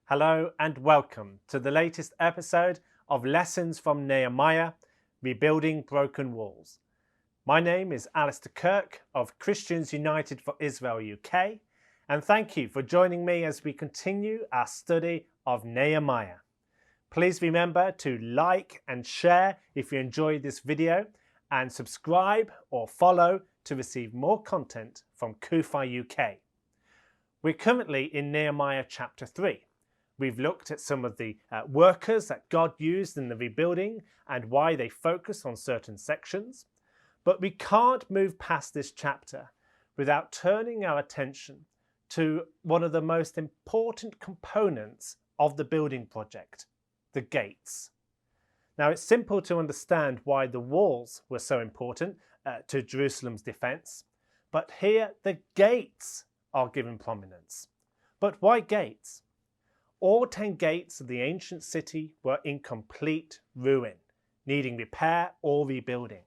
Hello and welcome to the latest episode of Lessons from Nehemiah, Rebuilding Broken Walls. My name is Alastair Kirk of Christians United for Israel UK, and thank you for joining me as we continue our study of Nehemiah. Please remember to like and share if you enjoyed this video, and subscribe or follow to receive more content from CUFI UK. We're currently in Nehemiah chapter 3. We've looked at some of the workers that God used in the rebuilding and why they focus on certain sections. But we can't move past this chapter without turning our attention to one of the most important components of the building project, the gates. Now, it's simple to understand why the walls were so important to Jerusalem's defense, but here the gates are given prominence. But why gates? All 10 gates of the ancient city were in complete ruin, needing repair or rebuilding.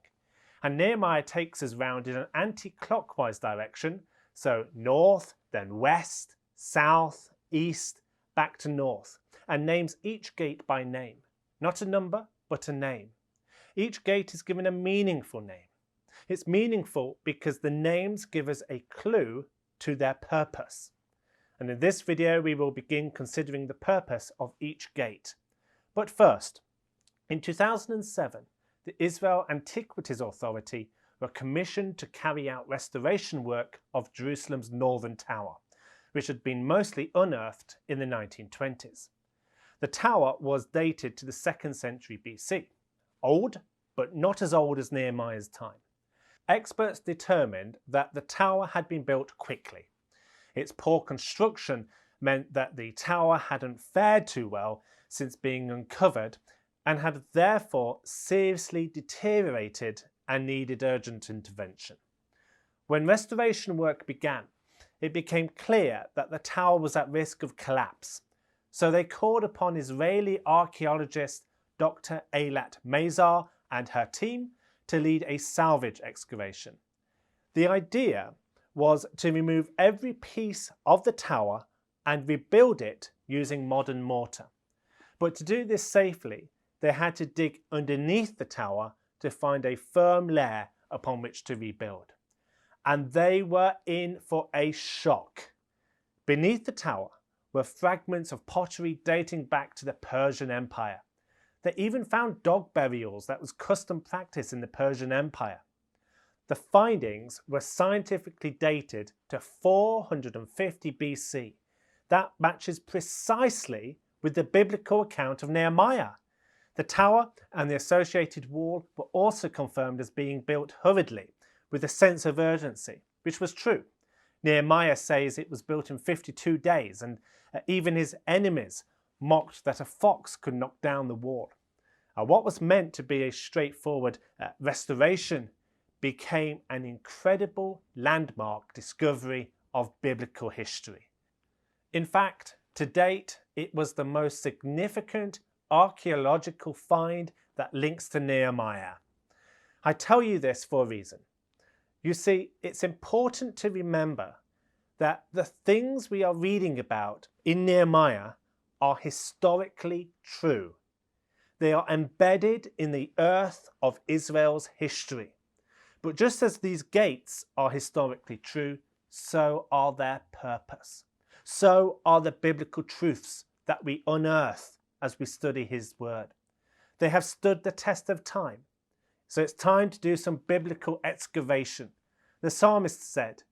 And Nehemiah takes us round in an anti-clockwise direction, so north, then west, south, east, back to north, and names each gate by name. Not a number, but a name. Each gate is given a meaningful name. It's meaningful because the names give us a clue to their purpose. And in this video we will begin considering the purpose of each gate. But first, in 2007, the Israel Antiquities Authority were commissioned to carry out restoration work of Jerusalem's northern tower, which had been mostly unearthed in the 1920s. The tower was dated to the 2nd century BC. Old, but not as old as Nehemiah's time. Experts determined that the tower had been built quickly. Its poor construction meant that the tower hadn't fared too well since being uncovered and had therefore seriously deteriorated and needed urgent intervention. When restoration work began, it became clear that the tower was at risk of collapse, so they called upon Israeli archaeologist Dr. Eilat Mazar and her team to lead a salvage excavation. The idea was to remove every piece of the tower and rebuild it using modern mortar. But to do this safely, they had to dig underneath the tower to find a firm layer upon which to rebuild. And they were in for a shock. Beneath the tower were fragments of pottery dating back to the Persian Empire. They even found dog burials that was custom practice in the Persian Empire. The findings were scientifically dated to 450 BC. That matches precisely with the biblical account of Nehemiah. The tower and the associated wall were also confirmed as being built hurriedly, with a sense of urgency, which was true. Nehemiah says it was built in 52 days, and even his enemies mocked that a fox could knock down the wall. What was meant to be a straightforward restoration became an incredible landmark discovery of biblical history. In fact, to date, it was the most significant archaeological find that links to Nehemiah. I tell you this for a reason. You see, it's important to remember that the things we are reading about in Nehemiah are historically true. They are embedded in the earth of Israel's history. But just as these gates are historically true, so are their purpose. So are the biblical truths that we unearth as we study His Word. They have stood the test of time. So it's time to do some biblical excavation. The psalmist said,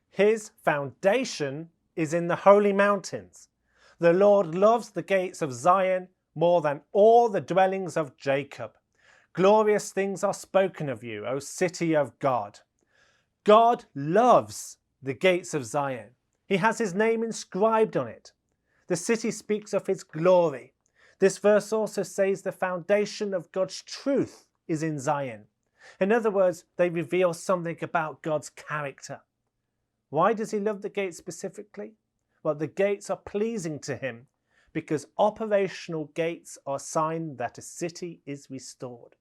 "His foundation is in the holy mountains. The Lord loves the gates of Zion more than all the dwellings of Jacob. Glorious things are spoken of you, O city of God." God loves the gates of Zion. He has His name inscribed on it. The city speaks of His glory. This verse also says the foundation of God's truth is in Zion. In other words, they reveal something about God's character. Why does He love the gates specifically? Well, the gates are pleasing to Him because operational gates are a sign that a city is restored.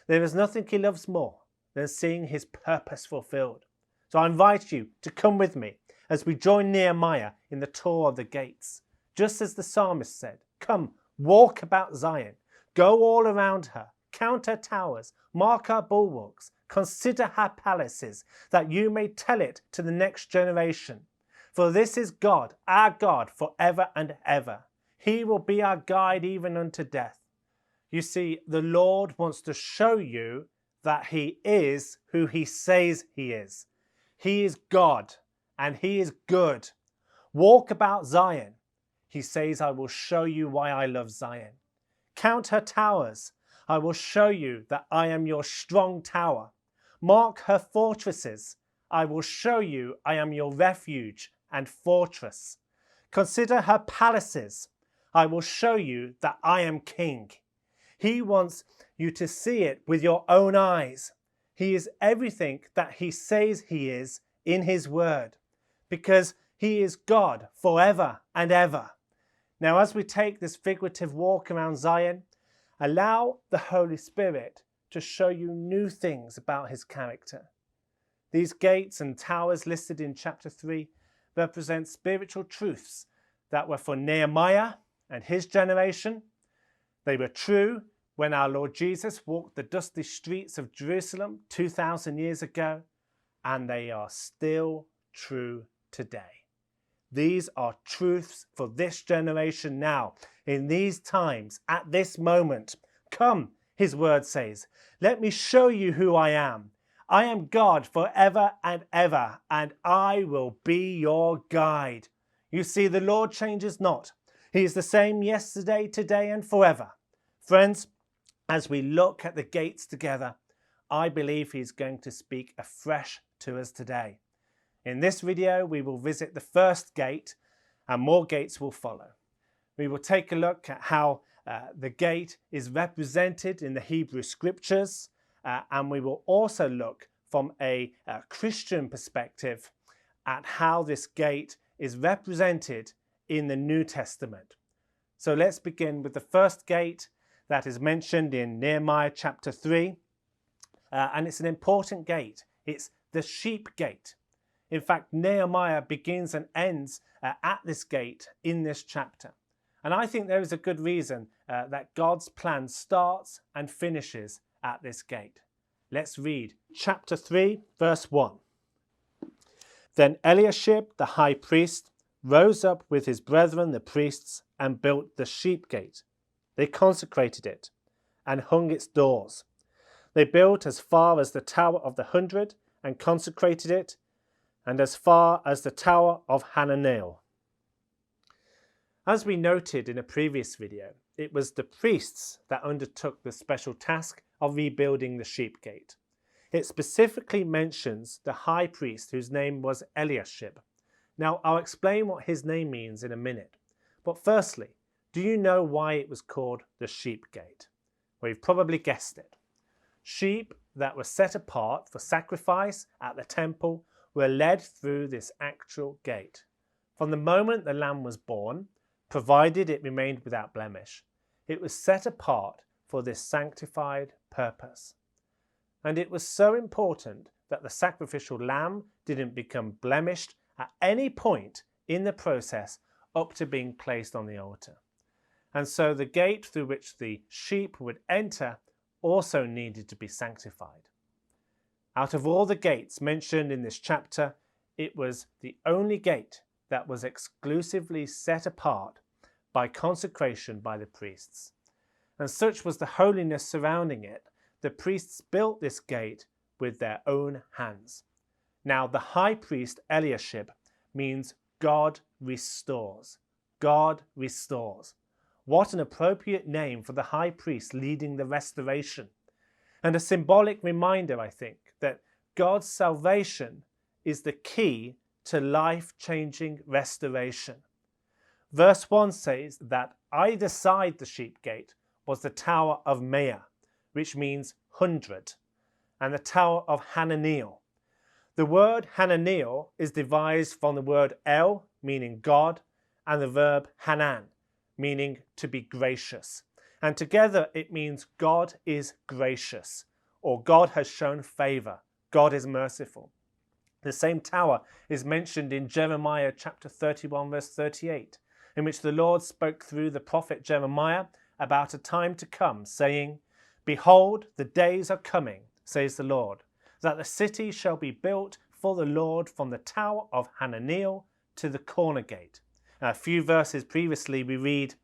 There is nothing He loves more than seeing His purpose fulfilled. So I invite you to come with me as we join Nehemiah in the tour of the gates. just as the psalmist said, "Come, walk about Zion, go all around her, count her towers, mark her bulwarks, consider her palaces, that you may tell it to the next generation. For this is God, our God, forever and ever. He will be our guide even unto death." You see, the Lord wants to show you that He is who He says He is. He is God and He is good. Walk about Zion. He says, "I will show you why I love Zion." Count her towers. I will show you that I am your strong tower. Mark her fortresses. I will show you I am your refuge and fortress. Consider her palaces. I will show you that I am king. He wants you to see it with your own eyes. He is everything that He says He is in His word, because He is God forever and ever. Now, as we take this figurative walk around Zion, allow the Holy Spirit to show you new things about His character. These gates and towers listed in chapter 3 represent spiritual truths that were for Nehemiah and his generation. They were true when our Lord Jesus walked the dusty streets of Jerusalem 2,000 years ago, and they are still true today. These are truths for this generation now, in these times, at this moment. "Come," His word says, "let me show you who I am. I am God forever and ever, and I will be your guide." You see, the Lord changes not. He is the same yesterday, today, and forever. Friends, as we look at the gates together, I believe He is going to speak afresh to us today. In this video, we will visit the first gate, and more gates will follow. We will take a look at how the gate is represented in the Hebrew scriptures, and we will also look from a Christian perspective at how this gate is represented in the New Testament. So let's begin with the first gate that is mentioned in Nehemiah chapter 3, and it's an important gate. It's the sheep gate. In fact, Nehemiah begins and ends at this gate in this chapter. And I think there is a good reason that God's plan starts and finishes at this gate. Let's read chapter 3, verse 1. "Then Eliashib the high priest rose up with his brethren the priests and built the sheep gate. They consecrated it and hung its doors. They built as far as the Tower of the 100 and consecrated it, and as far as the Tower of Hananel." As we noted in a previous video, it was the priests that undertook the special task of rebuilding the sheep gate. It specifically mentions the high priest whose name was Eliashib. Now, I'll explain what his name means in a minute. But firstly, do you know why it was called the sheep gate? Well, you've probably guessed it. Sheep that were set apart for sacrifice at the temple were led through this actual gate. From the moment the lamb was born, provided it remained without blemish, it was set apart for this sanctified purpose. And it was so important that the sacrificial lamb didn't become blemished at any point in the process up to being placed on the altar. And so the gate through which the sheep would enter also needed to be sanctified. Out of all the gates mentioned in this chapter, it was the only gate that was exclusively set apart by consecration by the priests. And such was the holiness surrounding it, the priests built this gate with their own hands. Now, the high priest Eliashib means God restores. God restores. What an appropriate name for the high priest leading the restoration. And a symbolic reminder, I think, that God's salvation is the key to life-changing restoration. Verse 1 says that either side the sheep gate was the Tower of Meah, which means 100, and the Tower of Hananel. The word Hananel is devised from the word El, meaning God, and the verb Hanan, meaning to be gracious. And together it means God is gracious, or God has shown favor. God is merciful. The same tower is mentioned in Jeremiah chapter 31 verse 38. in which the Lord spoke through the prophet Jeremiah about a time to come, saying, "Behold, the days are coming, says the Lord, that the city shall be built for the Lord from the tower of Hananeel to the corner gate." Now, a few verses previously we read,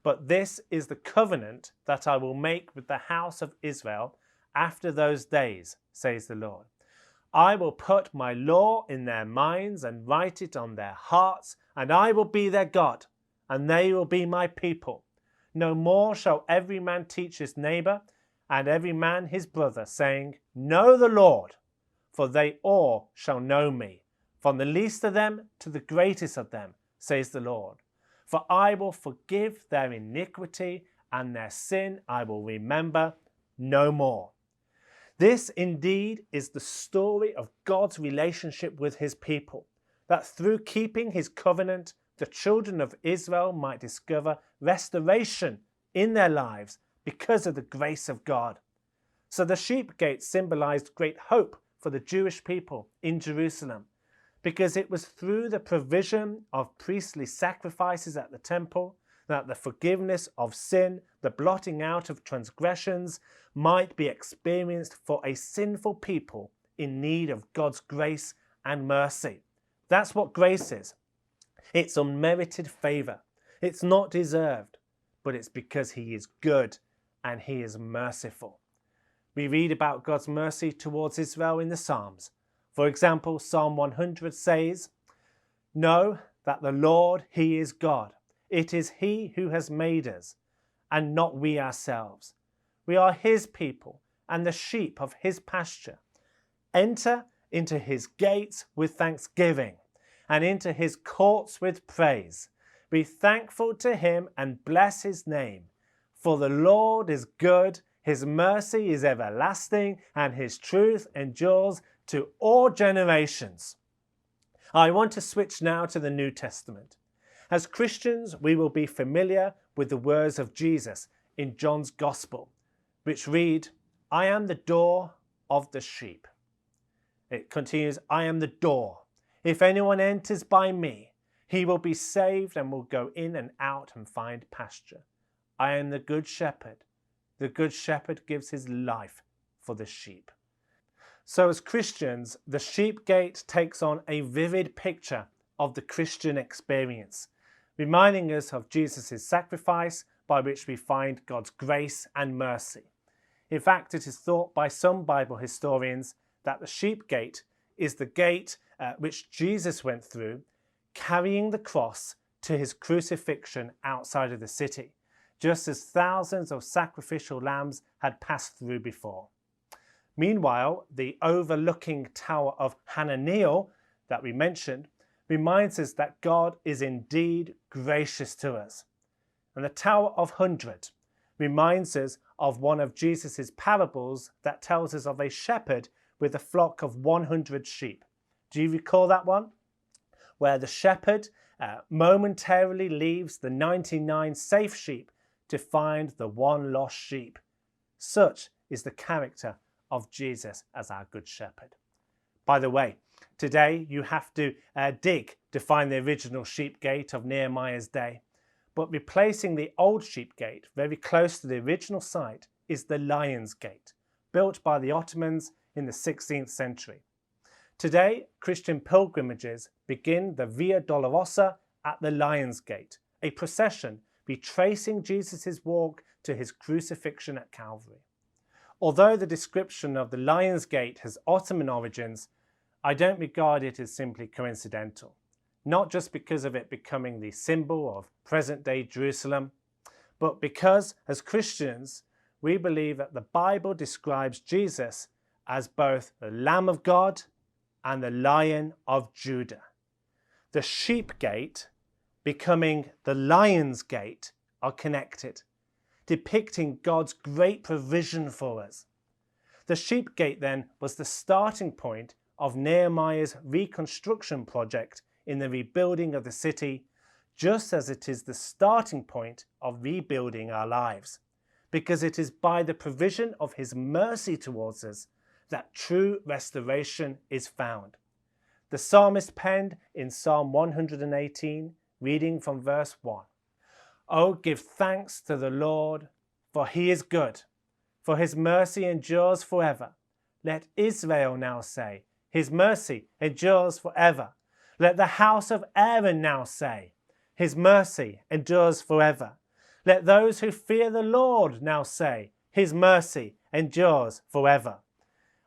"But this is the covenant that I will make with the house of Israel after those days, says the Lord. I will put my law in their minds and write it on their hearts, and I will be their God, and they will be my people. No more shall every man teach his neighbor, and every man his brother, saying, Know the Lord, for they all shall know me, from the least of them to the greatest of them, says the Lord. For I will forgive their iniquity, and their sin I will remember no more." This indeed is the story of God's relationship with his people, that through keeping his covenant, the children of Israel might discover restoration in their lives because of the grace of God. So the sheep gate symbolized great hope for the Jewish people in Jerusalem, because it was through the provision of priestly sacrifices at the temple that the forgiveness of sin, the blotting out of transgressions, might be experienced for a sinful people in need of God's grace and mercy. That's what grace is. It's unmerited favor. It's not deserved, but it's because he is good and he is merciful. We read about God's mercy towards Israel in the Psalms. For example, Psalm 100 says, "Know that the Lord, he is God. It is he who has made us, and not we ourselves. We are his people and the sheep of his pasture. Enter into his gates with thanksgiving and into his courts with praise. Be thankful to him and bless his name. For the Lord is good, his mercy is everlasting, and his truth endures to all generations." I want to switch now to the New Testament. As Christians, we will be familiar with the words of Jesus in John's Gospel, which read, "I am the door of the sheep." It continues, "I am the door. If anyone enters by me, he will be saved and will go in and out and find pasture. I am the good shepherd. The good shepherd gives his life for the sheep." So as Christians, the sheep gate takes on a vivid picture of the Christian experience, reminding us of Jesus' sacrifice by which we find God's grace and mercy. In fact, it is thought by some Bible historians that the sheep gate is the gate which Jesus went through, carrying the cross to his crucifixion outside of the city, just as thousands of sacrificial lambs had passed through before. Meanwhile, the overlooking Tower of Hananeel that we mentioned reminds us that God is indeed gracious to us. And the Tower of 100 reminds us of one of Jesus' parables that tells us of a shepherd with a flock of 100 sheep. Do you recall that one? Where the shepherd momentarily leaves the 99 safe sheep to find the one lost sheep. Such is the character of Jesus as our good shepherd. By the way, today you have to dig to find the original sheep gate of Nehemiah's day, but replacing the old sheep gate very close to the original site is the Lion's Gate, built by the Ottomans in the 16th century. Today, Christian pilgrimages begin the Via Dolorosa at the Lion's Gate, a procession retracing Jesus' walk to his crucifixion at Calvary. Although the description of the Lion's Gate has Ottoman origins, I don't regard it as simply coincidental, not just because of it becoming the symbol of present-day Jerusalem, but because, as Christians, we believe that the Bible describes Jesus as both the Lamb of God and the Lion of Judah. The sheep gate becoming the Lion's Gate are connected, depicting God's great provision for us. The sheep gate then was the starting point of Nehemiah's reconstruction project in the rebuilding of the city, just as it is the starting point of rebuilding our lives, because it is by the provision of his mercy towards us that true restoration is found. The psalmist penned in Psalm 118, reading from verse 1. Oh, give thanks to the Lord, for he is good, for his mercy endures forever. Let Israel now say, his mercy endures forever. Let the house of Aaron now say, his mercy endures forever. Let those who fear the Lord now say, his mercy endures forever.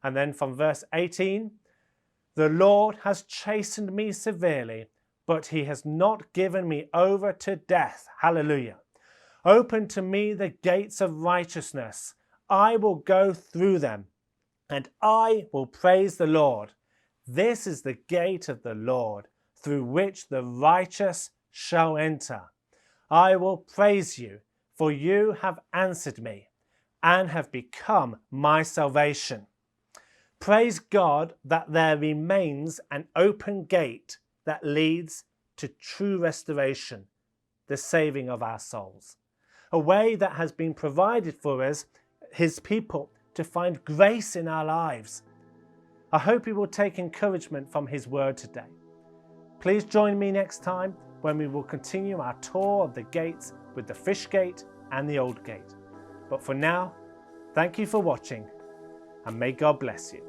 And then from verse 18, the Lord has chastened me severely, but he has not given me over to death. Hallelujah. Open to me the gates of righteousness. I will go through them, and I will praise the Lord. This is the gate of the Lord, through which the righteous shall enter. I will praise you, for you have answered me, and have become my salvation. Praise God that there remains an open gate that leads to true restoration, the saving of our souls. A way that has been provided for us, his people, to find grace in our lives. I hope you will take encouragement from his word today. Please join me next time when we will continue our tour of the gates with the Fish Gate and the Old Gate. But for now, thank you for watching, and may God bless you.